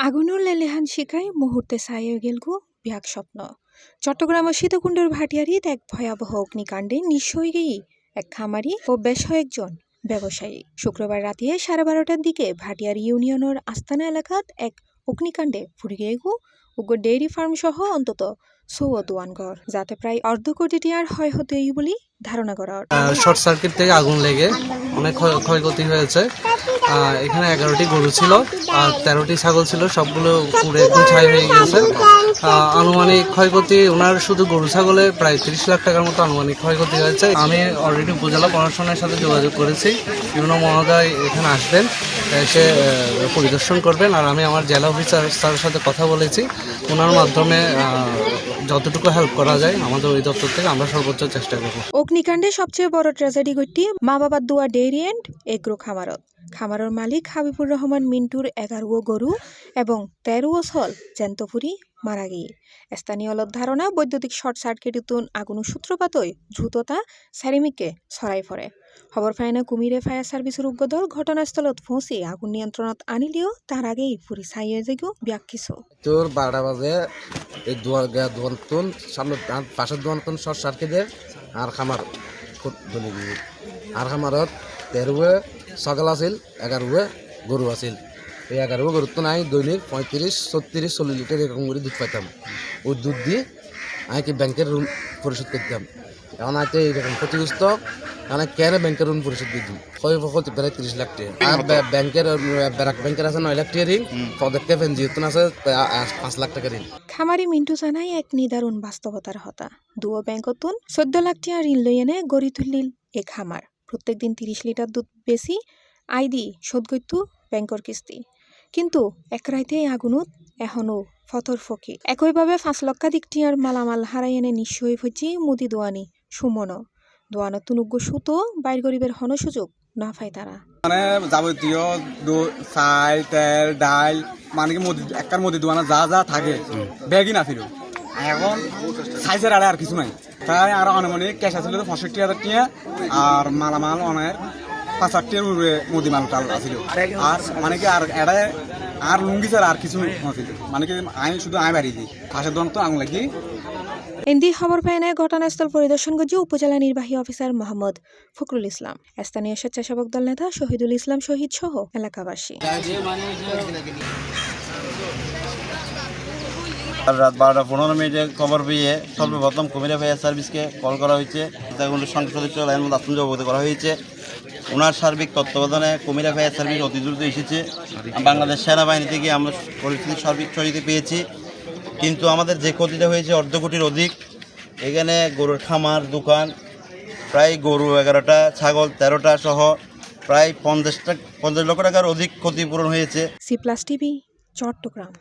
আগুনের লেলিহান শিখায় মুহূর্তে ছাই গেলগু বিহাগ স্বপ্ন। চট্টগ্রামের সীতাকুণ্ডের ভাটিয়ারিত এক ভয়াবহ অগ্নিকাণ্ডে নিঃস্ব হয়ে গেই এক খামারি ও বেশ কয়েকজন ব্যবসায়ী। শুক্রবার রাতে 12:30টার দিকে ভাটিয়ারি ইউনিয়নের আস্তানা এলাকাত এক অগ্নিকাণ্ডে পুড়ে গিয়ে উগ্র ডেইরি ফার্ম সহ অন্তত 14 দোয়ানঘর, যাতে প্রায় অর্ধ কোটি টাকার ক্ষয় হতে বলে ধারণা করা হয়। শর্ট সার্কিট থেকে আগুন লেগে অনেক ক্ষয়ক্ষতি হয়েছে। এখানে 11টি গরু ছিল আর 13টি ছাগল ছিল, সবগুলো পুরো একদম ছাই হয়ে গেছে। আনুমানিক ক্ষয়ক্ষতি ওনার শুধু গরু ছাগলে প্রায় 30 লাখ টাকার মতো আনুমানিক ক্ষয়ক্ষতি হয়েছে। আমি অলরেডি উপজেলা প্রশাসনের সাথে যোগাযোগ করেছি, বিভিন্ন মহোদয় এখানে আসবেন, এসে পরিদর্শন করবেন। আর আমি আমার জেলা অফিসার স্যারের সাথে কথা বলেছি, ওনার মাধ্যমে যতটুকু হেল্প করা যায় আমাদের ওই দপ্তর থেকে আমরা সর্বোচ্চ চেষ্টা করব। অগ্নিকাণ্ডে সবচেয়ে বড় ট্র্যাজেডি ঘটটি মা বাবার দোয়া ডেইরি অ্যান্ড এগ্রো খামারত। খামারের মালিক হাবিবুর রহমান মিন্টুর 11 গরু এবং 13 ছল জেন্তপুরি মারা গিয়ে। স্থানীয় ধারণা বৈদ্যুতিক শর্ট সার্কিটুন আগুনের সূত্রপাতই দ্রুততা স্যারিমিকে ছড়াই পড়ে। খবর পায় না কুমিরে ফায়ার সার্ভিসের উগ্রদল ঘটনাস্থলত পৌঁছে আগুন নিয়ন্ত্রণত আনিলেও তার আগেই পুরি ছাইয়ে যাইগো ব্যাখ্যিস। তোর 12টা বাজে এই দোয়ান সামনে পাশের দোয়ান শর্ট সার্কিটের আর খামার ধরে গিয়ে আর খামারত 13 ছাগল আছিল, 11 গরু আছিল। এই 11 গরু তো নাই দৈনিক 35, 36, 40 লিটার এরকম করে দুধ পাইতাম। ওই দুধ দিয়ে আমি কি ব্যাংকের ঋণ পরিশোধ করতাম। এখন আজকে এইরকম ক্ষতিগ্রস্ত, মানে কেন ব্যাংকের ঋণ পরিশোধ করে দিই ক্ষতি প্রায় 30 লাখ টাকা। আর ব্যাংকের ব্যাংকের আছে 9 লাখ টাকা ঋণ, পদক্ষেপ এনজিওতে আছে 5 লাখ টাকা ঋণ। খামারি মিন্টু জানাই এক নিদারুণ বাস্তবতার হতা। দুও ব্যাংকতুন 14 লাখ টাকা ঋণ লই এনে গড়ি তুলিল এ খামার। প্রত্যেকদিন 30 লিটার দুধ বেশি আই দি শোধ করতু ব্যাংকর কিস্তি। কিন্তু এক রাইতে আগুনত এখনো ফতর ফকি। একইভাবে 5 লক্ষাধিক টিয়ার মালামাল হারাই এনে নিঃস্ব হয়ে ফেছি মুদি দোয়ানি সুমন। দোয়ানত তুনুগ্য সুতো বাইর গরিবের হন সুযোগ না পায় তারা। মানে যাবতীয় চাল তেল ডাল মানে কি একটার মধ্যে দোয়ানা যা যা থাকে ব্যাগই না ছিল। এখন সাইজের আড়ে আর কিছু নাই। তাই আর আনুমানিক ক্যাশ আছিল 65,000 টাকা আর মালামাল অনেক 5-8 টাকার উপরে মুদি মাল টাল আছিল। আর মানে কি আর এড়ে আর লুঙ্গি ছাড়া আর কিছু নছিল। মানে কি আমি শুধু আয় বাড়ি দিই পাশের দোকান তো আগুন লাগি। এনডি খবর পায় না ঘটনাস্থল পরিদর্শন করছে উপজেলা নির্বাহী অফিসার মোহাম্মদ ফখরুল ইসলাম, স্থানীয় স্বেচ্ছাসেবক দল নেতা শহীদুল ইসলাম শহীদ সহ এলাকাবাসী। রাত 12:15 খবর পেয়ে সর্বপ্রথম কুমিরা ফায়ার সার্ভিসকে কল করা হয়েছে। সংসদ সদস্য লাইন আসমকে অবগত করা হয়েছে। ওনার সার্বিক তত্ত্বাবধানে কুমিরা ফায়ার সার্ভিস অতি দ্রুত এসেছে। বাংলাদেশ সেনাবাহিনী থেকে আমরা পরিস্থিতির সার্বিক সহায়তা পেয়েছি। কিন্তু আমাদের যে ক্ষতিটা হয়েছে অর্ধ কোটির অধিক। এখানে গরুর খামার দোকান, প্রায় গরু 11টা, ছাগল 13টা সহ প্রায় 50 লক্ষ টাকার অধিক ক্ষতিপূরণ হয়েছে। C+ TV Chittagong.